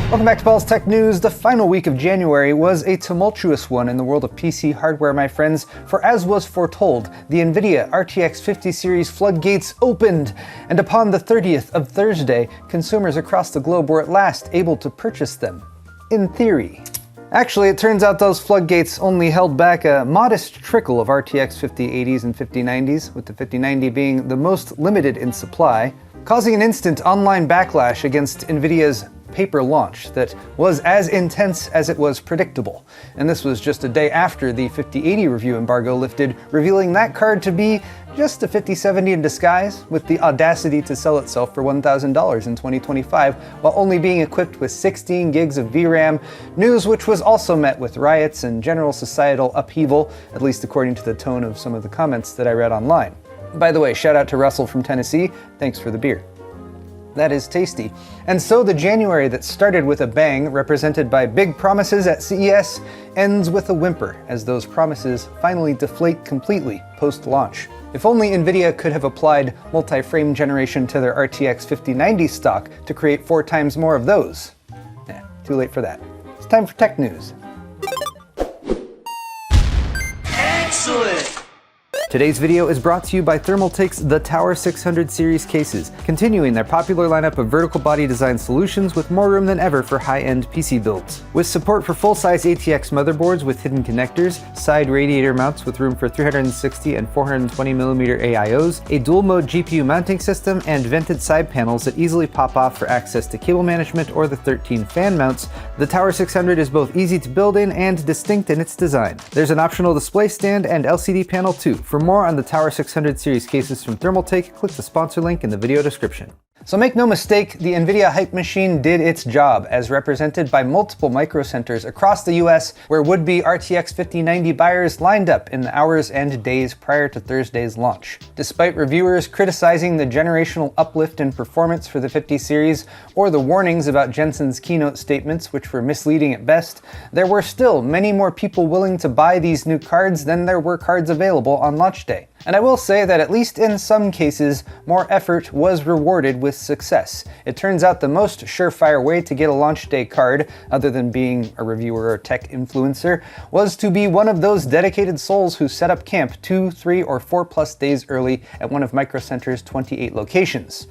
Welcome back to Paul's Tech News. The final week of January was a tumultuous one in the world of PC hardware, my friends, for as was foretold, the NVIDIA RTX 50 series floodgates opened, and upon the 30th of Thursday, consumers across the globe were at last able to purchase them. In theory. Actually, it turns out those floodgates only held back a modest trickle of RTX 5080s and 5090s, with the 5090 being the most limited in supply, causing an instant online backlash against NVIDIA's paper launch that was as intense as it was predictable. And this was just a day after the 5080 review embargo lifted, revealing that card to be just a 5070 in disguise, with the audacity to sell itself for $1,000 in 2025, while only being equipped with 16 gigs of VRAM, news which was also met with riots and general societal upheaval, at least according to the tone of some of the comments that I read online. By the way, shout out to Russell from Tennessee, thanks for the beer. That is tasty. And so the January that started with a bang, represented by big promises at CES, ends with a whimper, as those promises finally deflate completely post-launch. If only NVIDIA could have applied multi-frame generation to their RTX 5090 stock to create 4 times more of those. Too late for that. It's time for tech news. Excellent! Today's video is brought to you by Thermaltake's The Tower 600 series cases, continuing their popular lineup of vertical body design solutions with more room than ever for high-end PC builds. With support for full-size ATX motherboards with hidden connectors, side radiator mounts with room for 360 and 420mm AIOs, a dual-mode GPU mounting system, and vented side panels that easily pop off for access to cable management or the 13 fan mounts, the Tower 600 is both easy to build in and distinct in its design. There's an optional display stand and LCD panel too. For more on the Tower 600 series cases from Thermaltake, click the sponsor link in the video description. So make no mistake, the NVIDIA hype machine did its job, as represented by multiple micro centers across the US, where would-be RTX 5090 buyers lined up in the hours and days prior to Thursday's launch. Despite reviewers criticizing the generational uplift in performance for the 50 series, or the warnings about Jensen's keynote statements, which were misleading at best, there were still many more people willing to buy these new cards than there were cards available on launch day. And I will say that at least in some cases, more effort was rewarded with success. It turns out the most surefire way to get a launch day card, other than being a reviewer or tech influencer, was to be one of those dedicated souls who set up camp 2, 3, or 4+ days early at one of Micro Center's 28 locations.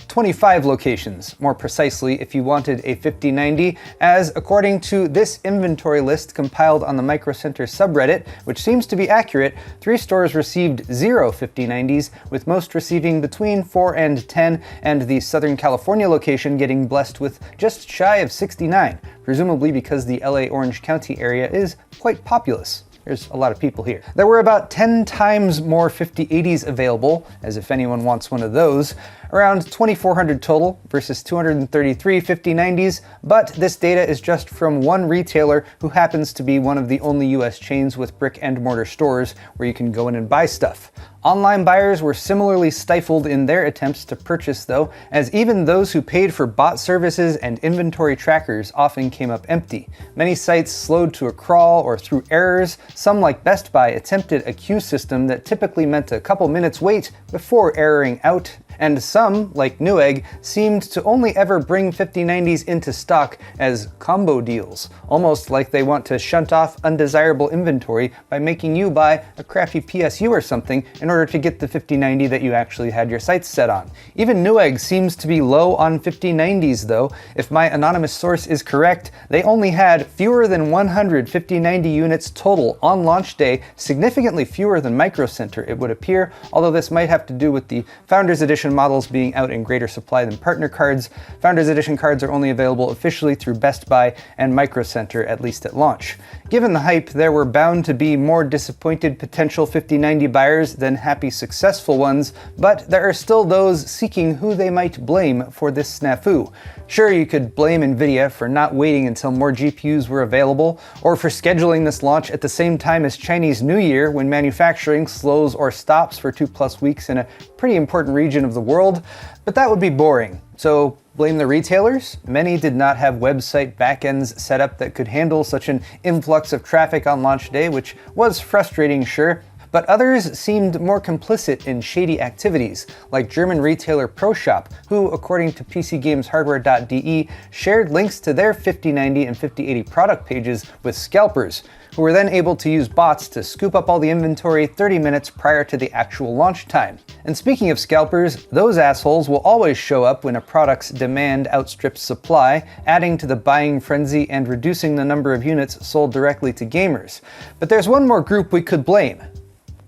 25 locations, more precisely, if you wanted a 5090, as according to this inventory list compiled on the Micro Center subreddit, which seems to be accurate, 3 stores received 0 5090s, with most receiving between 4 and 10, and the Southern California location getting blessed with just shy of 69, presumably because the LA Orange County area is quite populous. There's a lot of people here. There were about 10 times more 5080s available, as if anyone wants one of those, around 2,400 total versus 233 5090s, but this data is just from one retailer who happens to be one of the only US chains with brick and mortar stores where you can go in and buy stuff. Online buyers were similarly stifled in their attempts to purchase though, as even those who paid for bot services and inventory trackers often came up empty. Many sites slowed to a crawl or through errors. Some, like Best Buy, attempted a queue system that typically meant a couple minutes wait before erroring out. And some, like Newegg, seemed to only ever bring 5090s into stock as combo deals, almost like they want to shunt off undesirable inventory by making you buy a crappy PSU or something in order to get the 5090 that you actually had your sights set on. Even Newegg seems to be low on 5090s though. If my anonymous source is correct, they only had fewer than 100 5090 units total on launch day, significantly fewer than Micro Center, it would appear, although this might have to do with the Founders Edition models being out in greater supply than partner cards. Founders Edition cards are only available officially through Best Buy and Micro Center, at least at launch. Given the hype, there were bound to be more disappointed potential 5090 buyers than happy successful ones, but there are still those seeking who they might blame for this snafu. Sure, you could blame NVIDIA for not waiting until more GPUs were available, or for scheduling this launch at the same time as Chinese New Year, when manufacturing slows or stops for 2+ weeks in a pretty important region of the world, but that would be boring. So blame the retailers? Many did not have website backends set up that could handle such an influx of traffic on launch day, which was frustrating, sure. But others seemed more complicit in shady activities, like German retailer ProShop, who, according to PCGamesHardware.de, shared links to their 5090 and 5080 product pages with scalpers, who were then able to use bots to scoop up all the inventory 30 minutes prior to the actual launch time. And speaking of scalpers, those assholes will always show up when a product's demand outstrips supply, adding to the buying frenzy and reducing the number of units sold directly to gamers. But there's one more group we could blame.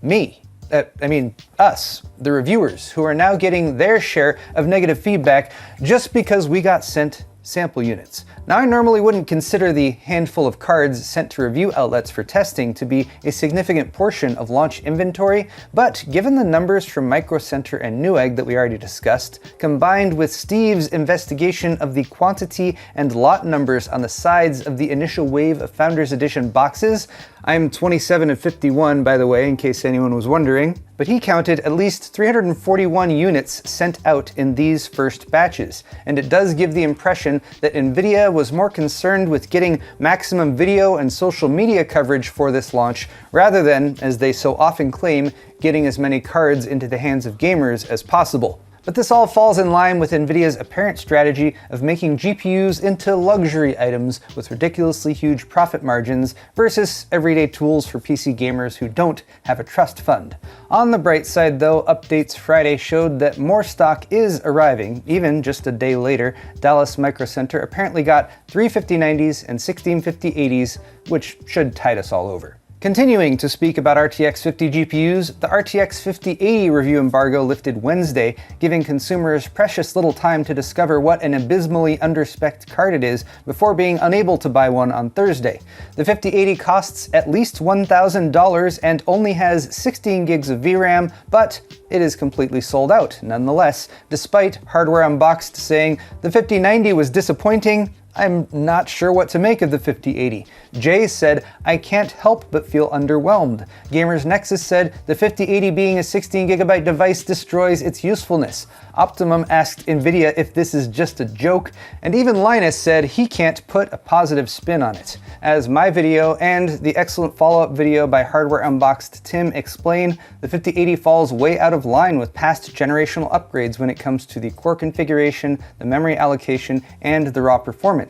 Me. Us, the reviewers, who are now getting their share of negative feedback just because we got sent sample units. Now, I normally wouldn't consider the handful of cards sent to review outlets for testing to be a significant portion of launch inventory, but given the numbers from Micro Center and Newegg that we already discussed, combined with Steve's investigation of the quantity and lot numbers on the sides of the initial wave of Founders Edition boxes, I'm 27 and 51, by the way, in case anyone was wondering, but he counted at least 341 units sent out in these first batches, and it does give the impression that Nvidia was more concerned with getting maximum video and social media coverage for this launch, rather than, as they so often claim, getting as many cards into the hands of gamers as possible. But this all falls in line with Nvidia's apparent strategy of making GPUs into luxury items with ridiculously huge profit margins versus everyday tools for PC gamers who don't have a trust fund. On the bright side though, updates Friday showed that more stock is arriving. Even just a day later, Dallas Micro Center apparently got 3 5090s and 16 5080s, which should tide us all over. Continuing to speak about RTX 50 GPUs, the RTX 5080 review embargo lifted Wednesday, giving consumers precious little time to discover what an abysmally underspec'd card it is before being unable to buy one on Thursday. The 5080 costs at least $1,000 and only has 16 gigs of VRAM, but it is completely sold out nonetheless, despite Hardware Unboxed saying the 5090 was disappointing. I'm not sure what to make of the 5080. Jay said, I can't help but feel underwhelmed. Gamers Nexus said, the 5080 being a 16GB device destroys its usefulness. Optimum asked Nvidia if this is just a joke, and even Linus said he can't put a positive spin on it. As my video and the excellent follow-up video by Hardware Unboxed Tim explain, the 5080 falls way out of line with past generational upgrades when it comes to the core configuration, the memory allocation, and the raw performance.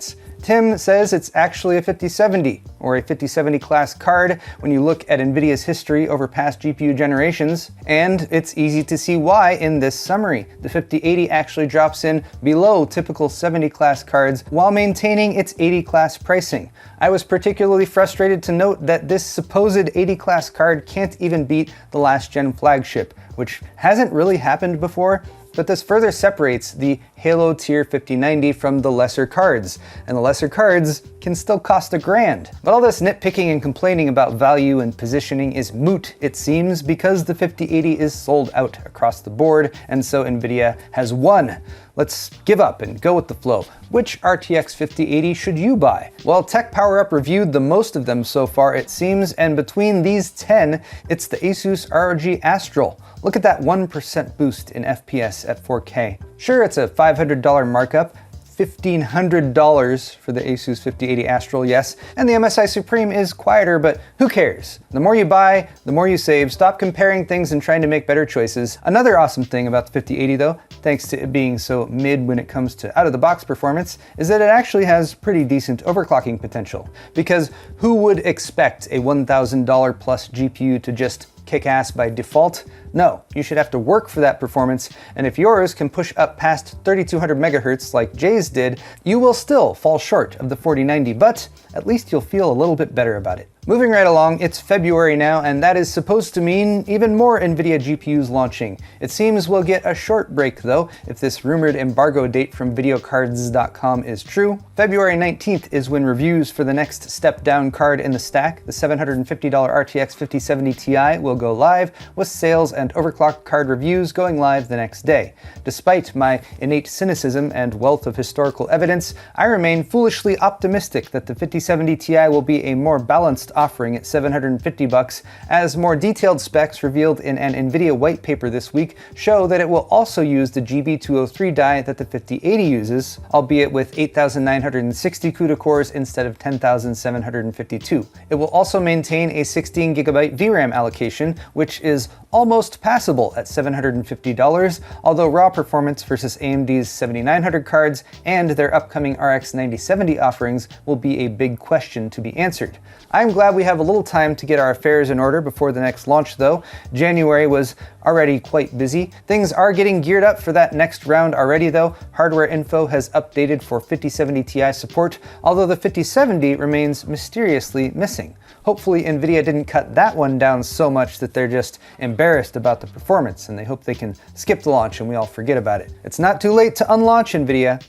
Tim says it's actually a 5070, or a 5070 class card when you look at Nvidia's history over past GPU generations, and it's easy to see why in this summary. The 5080 actually drops in below typical 70 class cards while maintaining its 80 class pricing. I was particularly frustrated to note that this supposed 80 class card can't even beat the last gen flagship, which hasn't really happened before, but this further separates the Halo tier 5090 from the lesser cards, and the lesser cards can still cost $1,000. But all this nitpicking and complaining about value and positioning is moot, it seems, because the 5080 is sold out across the board, and so Nvidia has won. Let's give up and go with the flow. Which RTX 5080 should you buy? Well, Tech Power Up reviewed the most of them so far, it seems, and between these 10, it's the Asus ROG Astral. Look at that 1% boost in FPS at 4K. Sure, it's a $500 markup, $1,500 for the Asus 5080 Astral, yes, and the MSI Supreme is quieter, but who cares? The more you buy, the more you save. Stop comparing things and trying to make better choices. Another awesome thing about the 5080 though, thanks to it being so mid when it comes to out-of-the-box performance, is that it actually has pretty decent overclocking potential. Because who would expect a $1,000 plus GPU to just kick ass by default? No, you should have to work for that performance, and if yours can push up past 3200 megahertz like Jay's did, you will still fall short of the 4090, but at least you'll feel a little bit better about it. Moving right along, it's February now, and that is supposed to mean even more NVIDIA GPUs launching. It seems we'll get a short break though, if this rumored embargo date from videocards.com is true. February 19th is when reviews for the next step-down card in the stack, the $750 RTX 5070 Ti, will go live, with sales and overclocked card reviews going live the next day. Despite my innate cynicism and wealth of historical evidence, I remain foolishly optimistic that the 5070 Ti will be a more balanced lowest offering at $750, as more detailed specs revealed in an NVIDIA white paper this week show that it will also use the GB203 die that the 5080 uses, albeit with 8,960 CUDA cores instead of 10,752. It will also maintain a 16GB VRAM allocation, which is almost passable at $750, although raw performance versus AMD's 7900 cards and their upcoming RX 9070 offerings will be a big question to be answered. I'm glad we have a little time to get our affairs in order before the next launch though. January was already quite busy. Things are getting geared up for that next round already though. Hardware info has updated for 5070 Ti support, although the 5070 remains mysteriously missing. Hopefully NVIDIA didn't cut that one down so much that they're just embarrassed about the performance and they hope they can skip the launch and we all forget about it. It's not too late to unlaunch NVIDIA.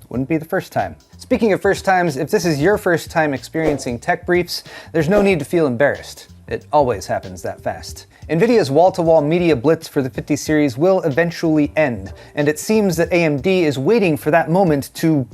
Wouldn't be the first time. Speaking of first times, if this is your first time experiencing tech briefs, there's no need to feel embarrassed. It always happens that fast. NVIDIA's wall-to-wall media blitz for the 50 series will eventually end, and it seems that AMD is waiting for that moment to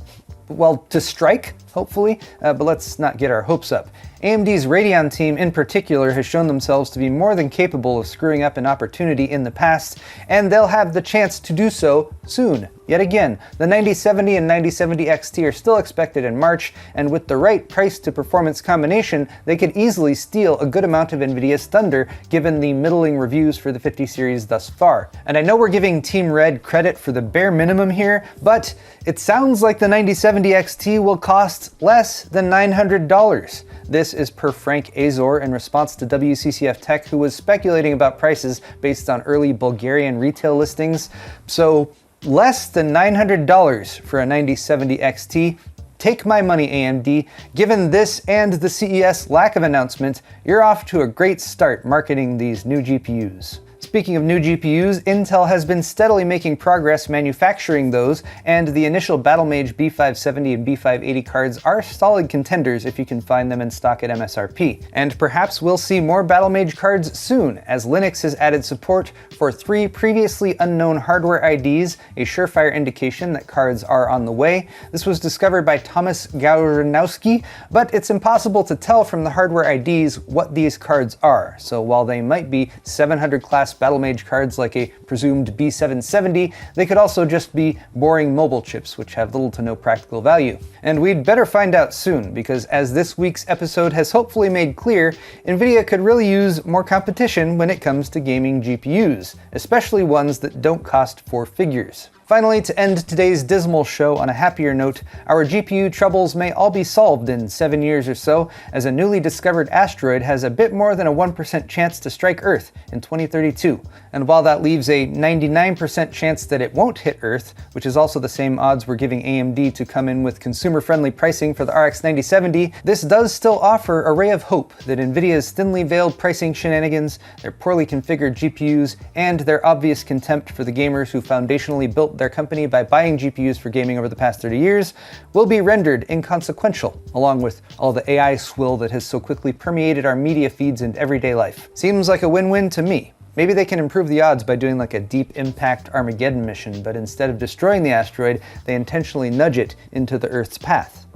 strike, hopefully, but let's not get our hopes up. AMD's Radeon team in particular has shown themselves to be more than capable of screwing up an opportunity in the past, and they'll have the chance to do so soon. Yet again, the 9070 and 9070 XT are still expected in March, and with the right price to performance combination, they could easily steal a good amount of NVIDIA's thunder given the middling reviews for the 50 series thus far. And I know we're giving Team Red credit for the bare minimum here, but it sounds like the 9070 XT will cost less than $900. This is per Frank Azor in response to WCCF Tech, who was speculating about prices based on early Bulgarian retail listings. So less than $900 for a 9070 XT. Take my money, AMD. Given this and the CES lack of announcement, you're off to a great start marketing these new GPUs. Speaking of new GPUs, Intel has been steadily making progress manufacturing those, and the initial Battlemage B570 and B580 cards are solid contenders if you can find them in stock at MSRP. And perhaps we'll see more Battlemage cards soon, as Linux has added support for 3 previously unknown hardware IDs, a surefire indication that cards are on the way. This was discovered by Thomas Gauronowski, but it's impossible to tell from the hardware IDs what these cards are, so while they might be 700 class Battlemage cards like a presumed B770, they could also just be boring mobile chips which have little to no practical value. And we'd better find out soon, because as this week's episode has hopefully made clear, NVIDIA could really use more competition when it comes to gaming GPUs, especially ones that don't cost 4 figures. Finally, to end today's dismal show on a happier note, our GPU troubles may all be solved in 7 years or so, as a newly discovered asteroid has a bit more than a 1% chance to strike Earth in 2032. And while that leaves a 99% chance that it won't hit Earth, which is also the same odds we're giving AMD to come in with consumer-friendly pricing for the RX 9070, this does still offer a ray of hope that NVIDIA's thinly veiled pricing shenanigans, their poorly configured GPUs, and their obvious contempt for the gamers who foundationally built their company by buying GPUs for gaming over the past 30 years will be rendered inconsequential, along with all the AI swill that has so quickly permeated our media feeds and everyday life. Seems like a win-win to me. Maybe they can improve the odds by doing like a deep impact Armageddon mission, but instead of destroying the asteroid, they intentionally nudge it into the Earth's path.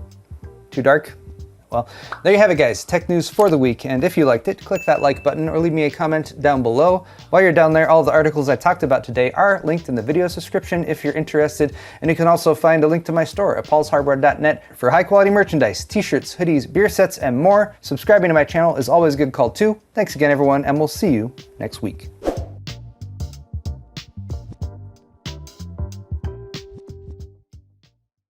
Too dark? Well, there you have it guys, tech news for the week, and if you liked it, click that like button or leave me a comment down below. While you're down there, all the articles I talked about today are linked in the video description if you're interested, and you can also find a link to my store at paulshardware.net for high quality merchandise, t-shirts, hoodies, beer sets, and more. Subscribing to my channel is always a good call too. Thanks again everyone, and we'll see you next week.